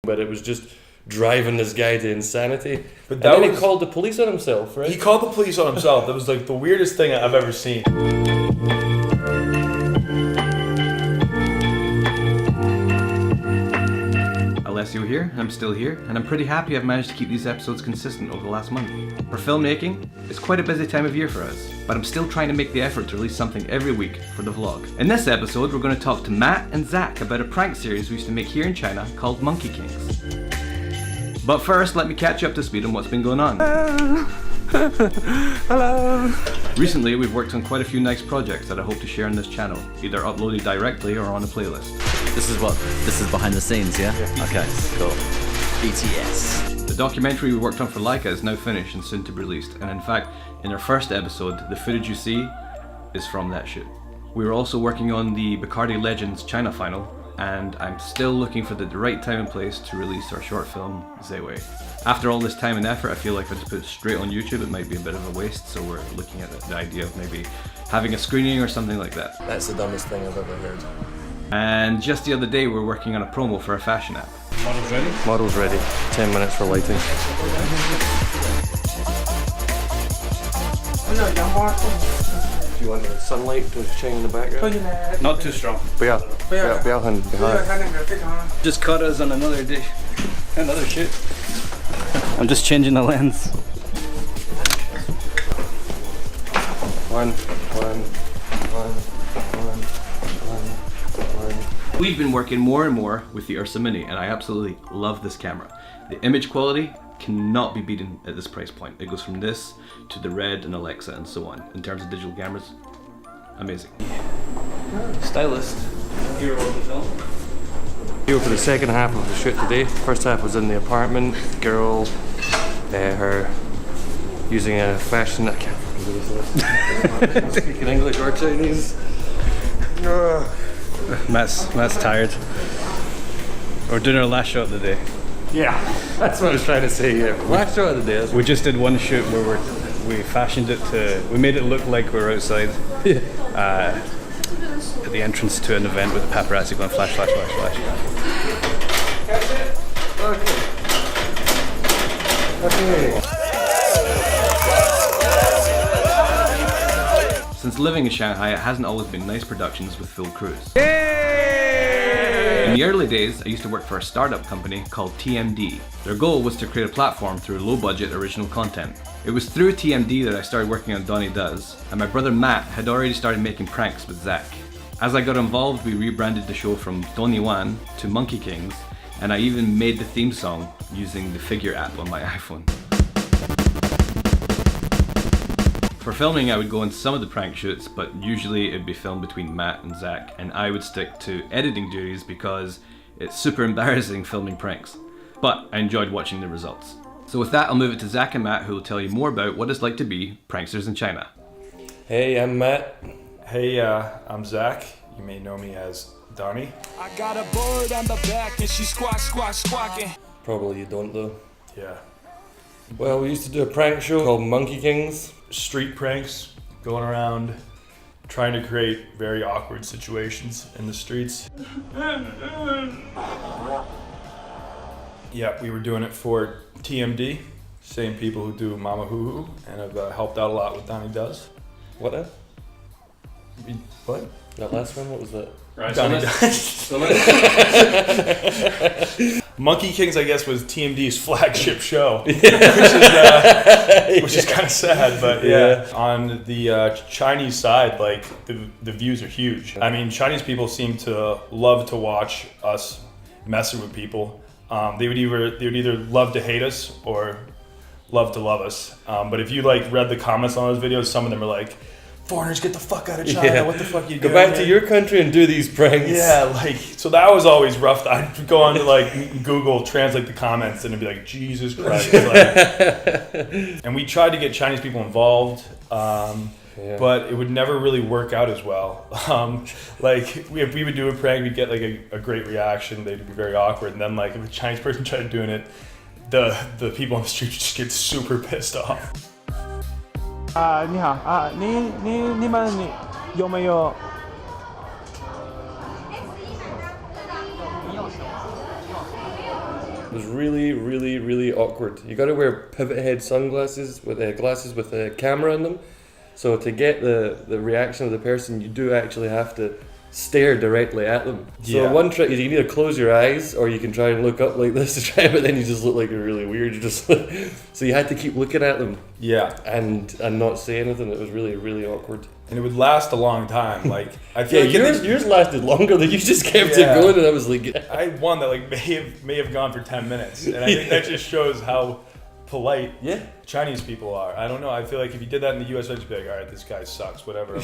but it was just driving this guy to insanity. But then he called the police on himself, right? He called the police on himself. That was like the weirdest thing I've ever seen. Alessio here, I'm still here, and I'm pretty happy I've managed to keep these episodes consistent over the last month. For filmmaking, it's quite a busy time of year for us, but I'm still trying to make the effort to release something every week for the vlog. In this episode, we're going to talk to Matt and Zach about a prank series we used to make here in China called Monkey Kingz. But first, let me catch you up to speed on what's been going on. Hello! Recently, we've worked on quite a few nice projects that I hope to share on this channel, either uploaded directly or on a playlist. This is behind the scenes, yeah? Okay, cool. BTS. The documentary we worked on for Leica is now finished and soon to be released, and in fact, in our first episode, the footage you see is from that shoot. We were also working on the Bacardi Legends China final, and I'm still looking for the right time and place to release our short film, Zeiwei. After all this time and effort, I feel like if I just put it straight on YouTube, it might be a bit of a waste, so we're looking at the idea of maybe having a screening or something like that. That's the dumbest thing I've ever heard. And just the other day, we're working on a promo for a fashion app. Model's ready? Model's ready. 10 minutes for lighting. Do you want the sunlight to shine in the background? Not too strong. Just cut us on another day. Another shoot. I'm just changing the lens. One. We've been working more and more with the Ursa Mini, and I absolutely love this camera. The image quality cannot be beaten at this price point. It goes from this to the Red and Alexa and so on. In terms of digital cameras, amazing. Stylist. Here for the second half of the shoot today. First half was in the apartment. Girl, her using a fashion. I can't remember speaking English or Chinese. Matt's tired. We're doing our last shot of the day. Yeah, that's what I was trying to say. Yeah, last shot of the day. We just did one shoot where we fashioned it we made it look like we were outside at the entrance to an event with the paparazzi going flash, flash, flash, flash. Okay. Since living in Shanghai, it hasn't always been nice productions with full crews. In the early days, I used to work for a startup company called TMD. Their goal was to create a platform through low-budget original content. It was through TMD that I started working on Donnie Does, and my brother Matt had already started making pranks with Zach. As I got involved, we rebranded the show from Donnie Wan to Monkey Kingz, and I even made the theme song using the Figure app on my iPhone. For filming, I would go on some of the prank shoots, but usually it'd be filmed between Matt and Zach, and I would stick to editing duties because it's super embarrassing filming pranks. But I enjoyed watching the results. So with that, I'll move it to Zach and Matt, who will tell you more about what it's like to be pranksters in China. Hey, I'm Matt. Hey, I'm Zach. You may know me as Donnie. I got a bird on the back and she squawking. Probably you don't though. Yeah. Well, we used to do a prank show called Monkey Kingz. Street pranks, going around trying to create very awkward situations in the streets. Yeah, we were doing it for TMD, same people who do Mama Hoo Hoo, and have helped out a lot with Donnie Does. What? What? That last one, what was that? Right, Donnie Does. Monkey Kingz, I guess, was TMD's flagship show, which is kind of sad, but yeah. On the Chinese side, like the views are huge. I mean, Chinese people seem to love to watch us messing with people. They would either love to hate us or love to love us. But if you like read the comments on those videos, some of them are like, "Foreigners, get the fuck out of China! What the fuck you doing? Go back to your country and do these pranks." Yeah, like, so that was always rough. I'd go on to like Google, translate the comments, and it'd be like, Jesus Christ. And we tried to get Chinese people involved, but it would never really work out as well. Like, if we would do a prank, we'd get like a great reaction. They'd be very awkward. And then like if a Chinese person tried doing it, the people on the street just get super pissed off. 你好你们有没有 It was really, really, really awkward. You got to wear pivot head sunglasses with glasses with a camera in them. So to get the reaction of the person, you do actually have to stare directly at them. So one trick is you can either close your eyes or you can try and look up like this to try, but then you just look like you're really weird. You just so you had to keep looking at them. Yeah. And not say anything. It was really, really awkward. And it would last a long time. Like I feel like yours lasted longer. Than you just kept it going, and I was like, I had one that like may have gone for 10 minutes, and I think that just shows how polite Chinese people are. I don't know. I feel like if you did that in the U.S., I'd just be like, all right, this guy sucks. Whatever.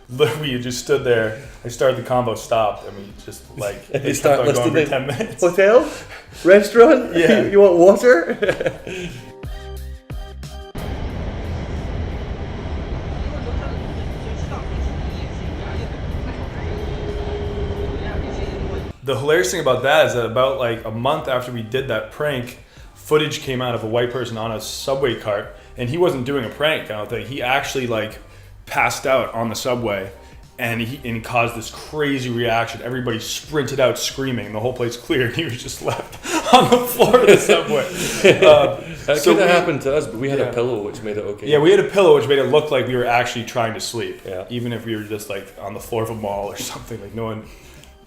Literally, you just stood there. I started the combo, stopped, and we just like they kept on going for 10 minutes. Hotel, restaurant. Yeah. You want water? The hilarious thing about that is that about like a month after we did that prank, footage came out of a white person on a subway cart, and he wasn't doing a prank. I don't think he actually like passed out on the subway, and he caused this crazy reaction. Everybody sprinted out screaming, and the whole place cleared. He was just left on the floor of the subway. That could have happened to us, but we had a pillow, which made it okay. Yeah, we had a pillow, which made it look like we were actually trying to sleep. Yeah. Even if we were just like on the floor of a mall or something. Like no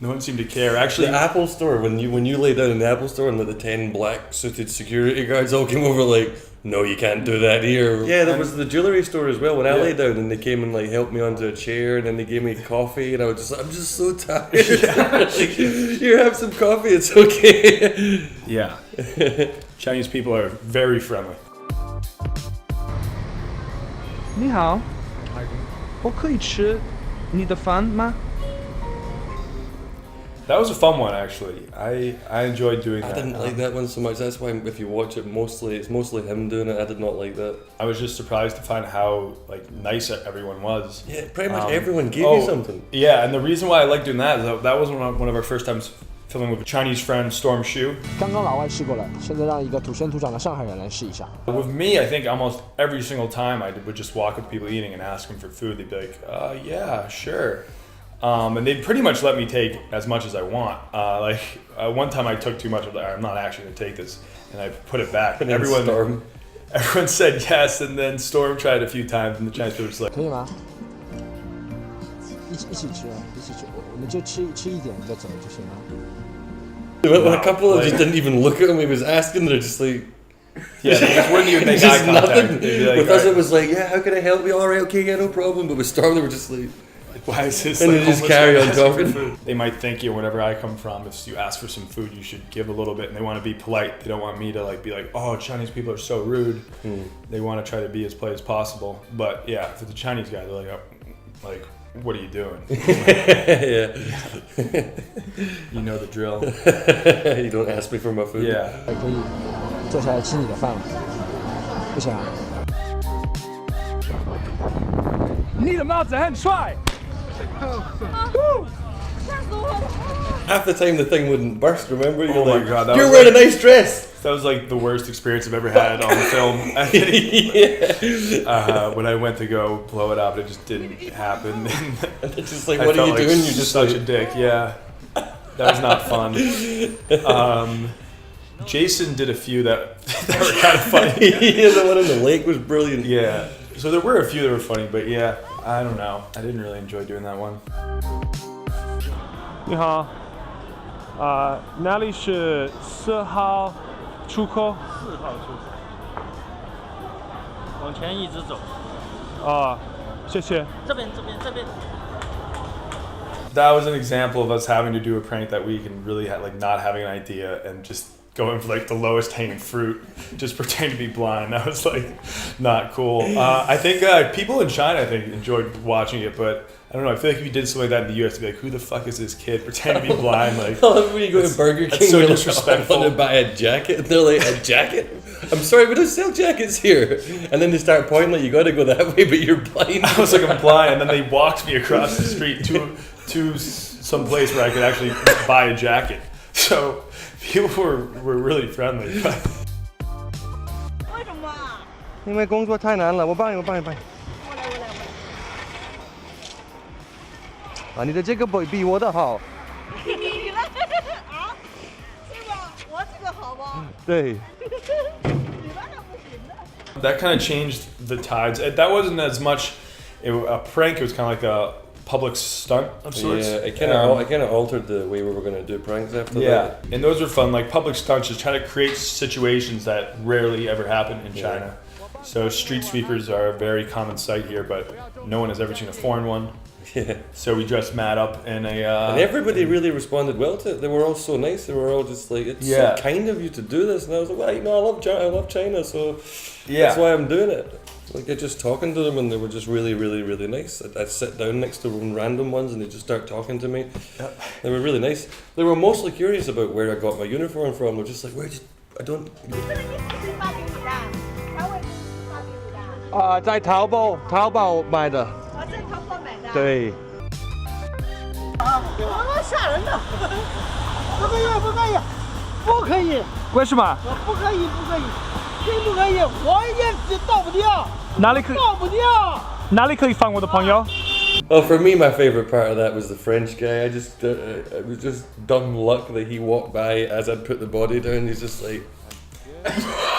one seemed to care. Actually, the Apple store, when you lay down in the Apple store and the 10 black suited security guards all came over like, no, you can't do that here. Yeah, there was the jewelry store as well. When I lay down and they came and like helped me onto a chair, and then they gave me coffee, and I was just like, I'm just so tired. Like, here, have some coffee. It's okay. Yeah. Chinese people are very friendly. 你好，我可以吃你的饭吗？ That was a fun one, actually. I enjoyed doing that. I didn't like that one so much. That's why if you watch it, it's mostly him doing it. I did not like that. I was just surprised to find how like nice everyone was. Yeah, pretty much everyone gave you something. Yeah, and the reason why I like doing that is that was one of our first times filming with a Chinese friend, Storm Shu. 刚刚老外吃过了，现在让一个土生土长的上海人来试一下。 With me, I think almost every single time I would just walk up to people eating and ask them for food. They'd be like, yeah, sure. And they'd pretty much let me take as much as I want. One time I took too much of that. I'm not actually going to take this. And I put it back. And everyone said yes. And then Storm tried a few times. And the Chinese people were just like, 可以吗？一起吃，我们就吃一点再走就行了。 A couple of them just didn't even look at him. He was asking. They're just like, yeah, they just wouldn't even make just eye contact. nothing. Like, with us, it was like, yeah, how can I help you? All right, okay, yeah, no problem. But with Storm, they were just like, why is this? And like, they just homeless carry guy on asking for talking. food? They might think, wherever I come from, if you ask for some food, you should give a little bit, and they want to be polite. They don't want me to be like, oh, Chinese people are so rude. They want to try to be as polite as possible. But yeah, for the Chinese guy, they're like, oh, like, what are you doing? yeah. You know the drill. You don't ask me for my food. Yeah. 可以坐下来吃你的饭了，不行啊？ 你的帽子很帅。 Half the time the thing wouldn't burst, remember? You're Oh my like, God, that you're was wearing a nice dress! That was like the worst experience I've ever had on film. I think. When I went to go blow it up, it just didn't happen. And it's just like, I what are felt you like doing? You're just such like, a dick. Yeah, that was not fun. Jason did a few that were kind of funny. Yeah, the one in the lake was brilliant. Yeah, so there were a few that were funny, but yeah, I don't know. I didn't really enjoy doing that one. 你好，哪里是4号出口？4号出口，往前一直走。谢谢。这边。 That was an example of us having to do a prank that week and really not having an idea and just going for the lowest hanging fruit, just pretending to be blind. That was not cool. I think people in China enjoyed watching it, but I don't know. I feel like if you did something like that in the US, you'd be like, who the fuck is this kid pretending to be blind? When you go to Burger King, so you're disrespectful. I want to buy a jacket, and they're like, a jacket? I'm sorry, we don't sell jackets here. And then they start pointing like, you got to go that way, but you're blind. I was like, I'm blind, and then they walked me across the street to some place where I could actually buy a jacket. So people were really friendly. But 为什么啊？因为工作太难了，我帮你。我来。啊，你的这个比我的好。你呢？啊？是吗？我这个好吗？对。你那个不行的。 that kind of changed the tides. That wasn't as much a prank. It was kind of like a public stunt of sorts. Yeah, it kind of altered the way we were going to do pranks after that. Yeah, and those were fun. Like public stunts, just trying to create situations that rarely ever happen in China. So street sweepers are a very common sight here, but no one has ever seen a foreign one. Yeah. So we dressed Matt up in a. And everybody really responded well to it. They were all so nice. They were all just like, "It's so kind of you to do this." And I was like, "Well, you know, I love China, so that's why I'm doing it." Like just talking to them, and they were just really, really, really nice. I'd sit down next to random ones, and they just start talking to me. They were really nice. They were mostly curious about where I got my uniform from. They're just like, "Where did I don't." 这个衣服是发给你的，他会发给你的。啊，在淘宝买的。 我在淘宝买的。对。吓人的！不可以，不可以！为什么？不可以，真不可以！我也倒不掉，哪里可以？倒不掉。哪里可以放我的朋友？ Well, for me, my favorite part of that was the French guy. It was just dumb luck that he walked by as I'd put the body down. He's just like,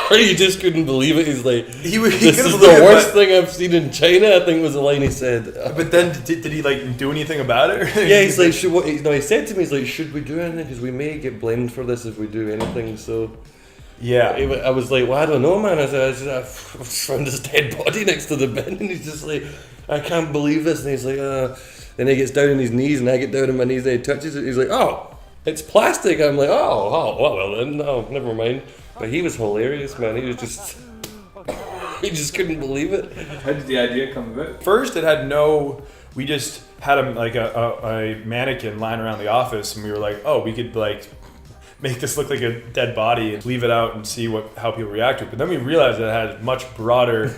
he just couldn't believe it. He's like, this is the worst thing I've seen in China, I think was the line he said. But then, did he like do anything about it? Yeah, he's like, he said to me, he's like, should we do anything? Because we may get blamed for this if we do anything. So, yeah. I was like, well, I don't know, man. I found his dead body next to the bin, and he's just like, I can't believe this. And he's like, then he gets down on his knees, and I get down on my knees, and he touches it. He's like, oh, it's plastic. I'm like, well then, no, never mind. But he was hilarious, man. He was just, he just couldn't believe it. How did the idea come about? First, it had we just had a mannequin lying around the office, and we were like, oh, we could like make this look like a dead body and leave it out and see how people react to it. But then we realized that it had much broader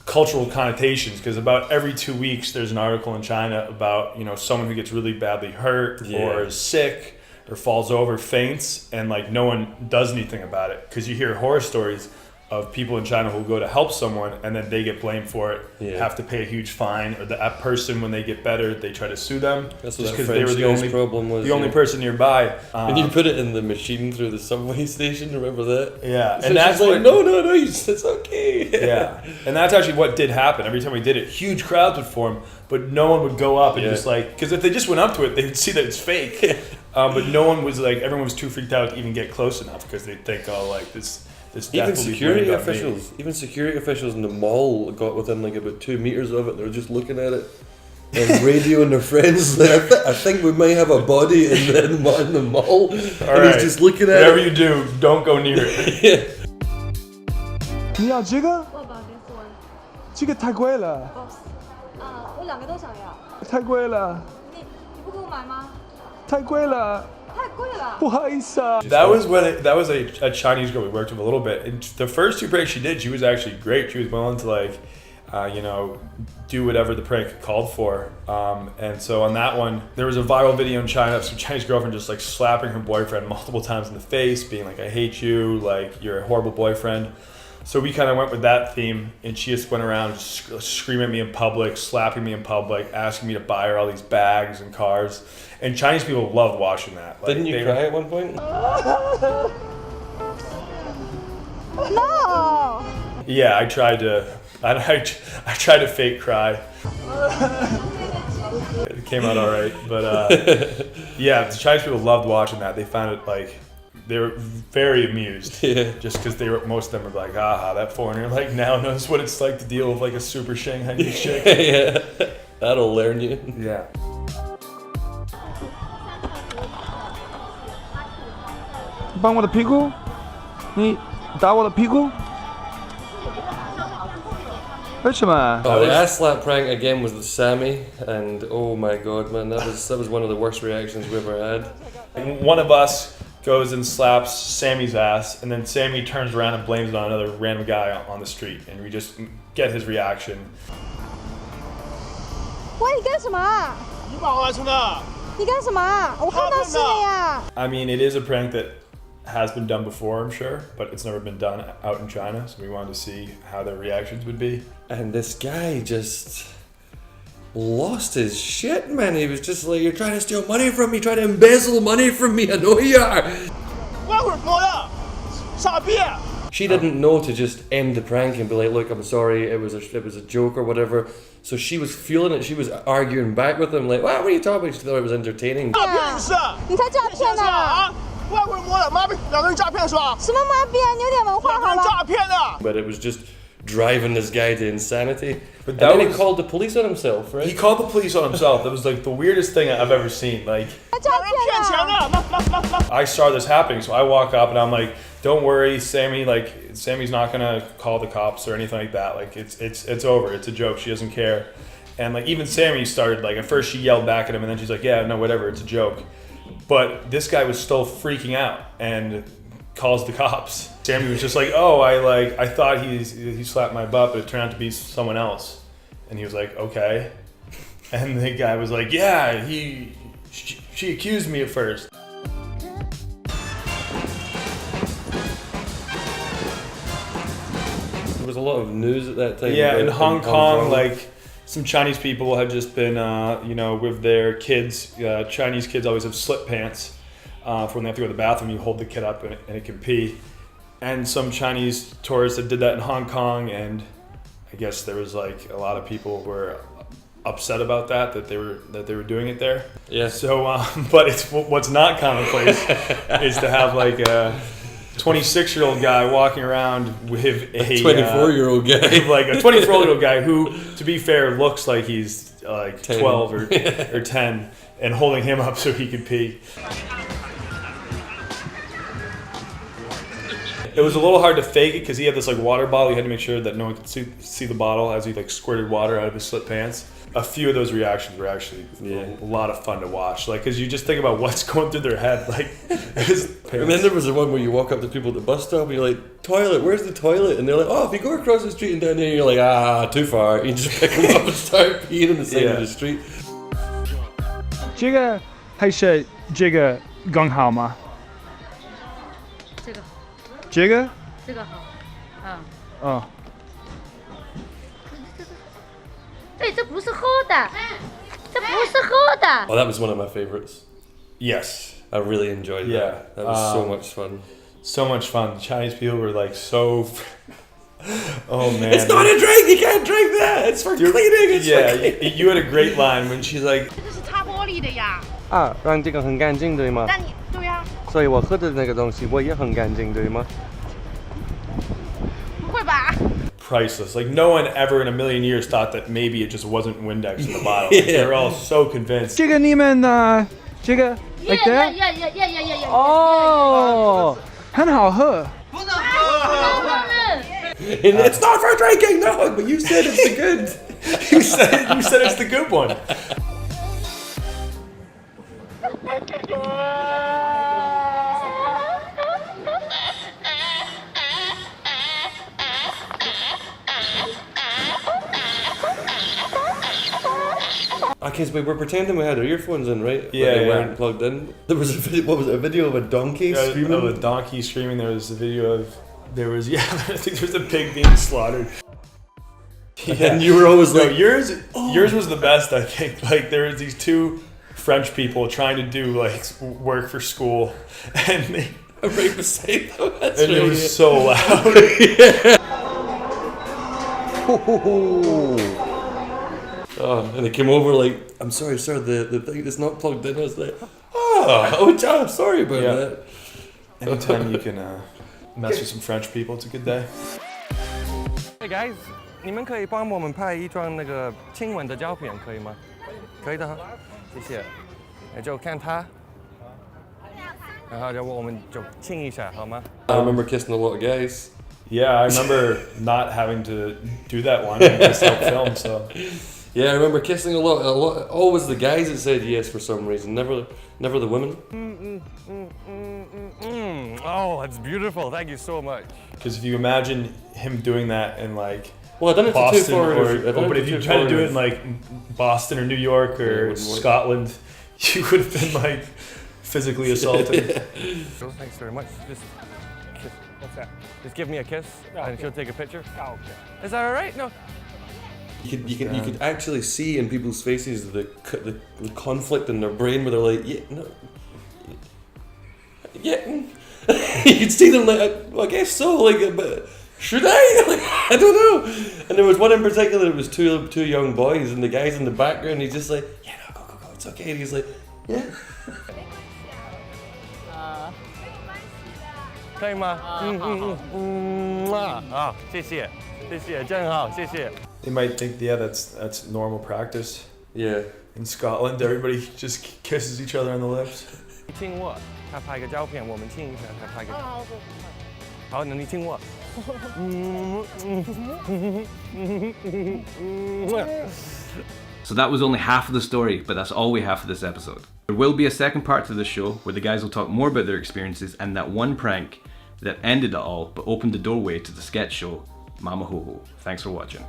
cultural connotations, because about every 2 weeks there's an article in China about someone who gets really badly hurt or is sick or falls over, faints, and like no one does anything about it, because you hear horror stories of people in China who go to help someone and then they get blamed for it, have to pay a huge fine, or that person, when they get better, they try to sue them just because they were the only person nearby. And you put it in the machine through the subway station, remember that? Yeah, so and that's like, no, it's okay. Yeah, and that's actually what did happen. Every time we did it, huge crowds would form, but no one would go up and just like, because if they just went up to it, they would see that it's fake. But no one was like, everyone was too freaked out to even get close enough, because they think, oh, like this even security officials in the mall got within like about 2 meters of it. They were just looking at it and radioing their friends. Like, I think we may have a body in the mall. And he's just looking at Whatever it. you do, don't go near it. 你要这个？我保证说，这个太贵了，我2个都想要。太贵了，你不给我买吗？太贵了，太贵了。不好意思啊。 That was a Chinese girl we worked with a little bit, and the first 2 pranks she did, she was actually great. She was willing to like, do whatever the prank called for. And so on that one, there was a viral video in China of some Chinese girlfriend just like slapping her boyfriend multiple times in the face, being like, "I hate you, like you're a horrible boyfriend." So we kind of went with that theme, and she just went around screaming at me in public, slapping me in public, asking me to buy her all these bags and cars. And Chinese people loved watching that. Like, Didn't you cry at one point? No. Yeah, I tried to fake cry. It came out all right, but yeah, the Chinese people loved watching that. They found it like, they were very amused, just because most of them were like, "Aha, that foreigner like now knows what it's like to deal with like a super Shanghai chick." Yeah, that'll learn you. Yeah. 帮我的屁股，你打我的屁股，为什么？ Oh, the ass slap prank again was with Sammy, and oh my god, man, that was one of the worst reactions we ever had. And one of us goes and slaps Sammy's ass, and then Sammy turns around and blames it on another random guy on the street, and we just get his reaction. 喂，你干什么？你把我完成的。你干什么？我看到是的呀。 I mean, it is a prank that has been done before, I'm sure, but it's never been done out in China. So we wanted to see how their reactions would be. And this guy just lost his shit, man. He was just like, "You're trying to steal money from me, trying to embezzle money from me. I know you are." She didn't know to just end the prank and be like, "Look, I'm sorry, it was a joke or whatever." So she was feeling it. She was arguing back with him like, "What are you talking about?" She thought it was entertaining. But it was just driving this guy to insanity. But and that then he was- called the police on himself, right? He called the police on himself. That was like the weirdest thing I've ever seen. Like, I saw this happening, so I walk up and I'm like, "Don't worry, Sammy. Like, Sammy's not gonna call the cops or anything like that. Like, it's over. It's a joke. She doesn't care." And like even Sammy started like at first she yelled back at him and then she's like, "Yeah, no, whatever. It's a joke." But this guy was still freaking out and calls the cops. Sammy was just like, "Oh, I thought he slapped my butt, but it turned out to be someone else." And he was like, "Okay." And the guy was like, "Yeah, she accused me at first." There was a lot of news at that time. Yeah, about- in Hong Kong, like some Chinese people had just been, with their kids. Chinese kids always have slip pants for when they have to go to the bathroom. You hold the kid up and it can pee. And some Chinese tourists that did that in Hong Kong, and I guess there was like a lot of people were upset about that they were doing it there. Yeah. So, but it's what's not commonplace is to have like a 26-year-old guy walking around with a 24-year-old guy. like a 24-year-old guy who, to be fair, looks like he's like 10. 12 or 10, and holding him up so he could pee. It was a little hard to fake it because he had this like water bottle. He had to make sure that no one could see the bottle as he like squirted water out of his slip pants. A few of those reactions were actually a lot of fun to watch. Like, because you just think about what's going through their head. Like, And then there was the one where you walk up to people at the bus stop and you're like, "Toilet, where's the toilet?" And they're like, "Oh, if you go across the street and down there," you're like, "Ah, too far." You just pick them up and start peeing on the side of the street. 这个还是这个更好吗？这个好，哦，对，这不是厚的，这不是厚的。 Oh, that was one of my favorites. yes, I really enjoyed Yeah, that. That was so much fun. so much fun. The Chinese people were like so. Oh man, It's not a drink. You can't drink that. It's for cleaning. It's yeah, for cleaning. you had a great line when she's like, 这是擦玻璃的呀。啊，让这个很干净，对吗？那你对呀，所以我喝的那个东西我也很干净，对吗？不会吧？ priceless. Like no one ever in a million years thought that maybe it just wasn't Windex in the bottle. Like, they were all so convinced. 这个你们呢？这个 like that？ Yeah. 哦，很好喝。 And it's not for drinking, no. But you said it's the good. you said it's the good one. Okay, so we were pretending we had our earphones in, right? But Yeah, they yeah. weren't plugged in. There was a video, what was it? A video of a donkey screaming. Of a donkey screaming. There was a video of I think there was a pig being slaughtered. Yeah. And you were always No, like, yours was the best, I think. Like there was these two French people trying to do like work for school, and they right beside them. That's and right. it was so loud. Oh, and they came over like, "I'm sorry, sir, the thing is not plugged in." I was like, "Oh, sorry about Yeah. that." Anytime you can mess with some French people, it's a good day. Hey guys, 你们可以帮我们拍一张那个亲吻的照片，可以吗？可以的，谢谢。那就看他，然后我们就亲一下，好吗？ I remember kissing a lot of guys. Yeah, I remember not having to do that one. I just helped film, so. Yeah, I remember kissing a lot. Always the guys that said yes for some reason. Never the women. Oh, that's beautiful. Thank you so much. Because if you imagine him doing that in like Well, I done it to Boston, but if you try to do it in like Boston or New York or Scotland, you would have been like physically assaulted. Thanks very much. Just kiss. What's that? Just give me a kiss, and she'll take a picture. Oh, okay. Is that all right? No. You could actually see in people's faces the conflict in their brain where they're like, yeah, no, yeah. You could see them like, well, I guess so, like, but should I? Like, I don't know. And there was one in particular. It was two young boys, and the guy's in the background. He's just like, yeah, no, go, it's okay. And he's like, yeah. 可以吗？好，谢谢，谢谢，真好，谢谢。 They might think, yeah, that's normal practice. Yeah. In Scotland, everybody just kisses each other on the lips. 亲我，他拍个照片，我们亲一下，他拍个。好，那你亲我。So that was only half of the story, but that's all we have for this episode. There will be a second part to this show where the guys will talk more about their experiences and that one prank that ended it all but opened the doorway to the sketch show Mama Ho Ho. Thanks for watching.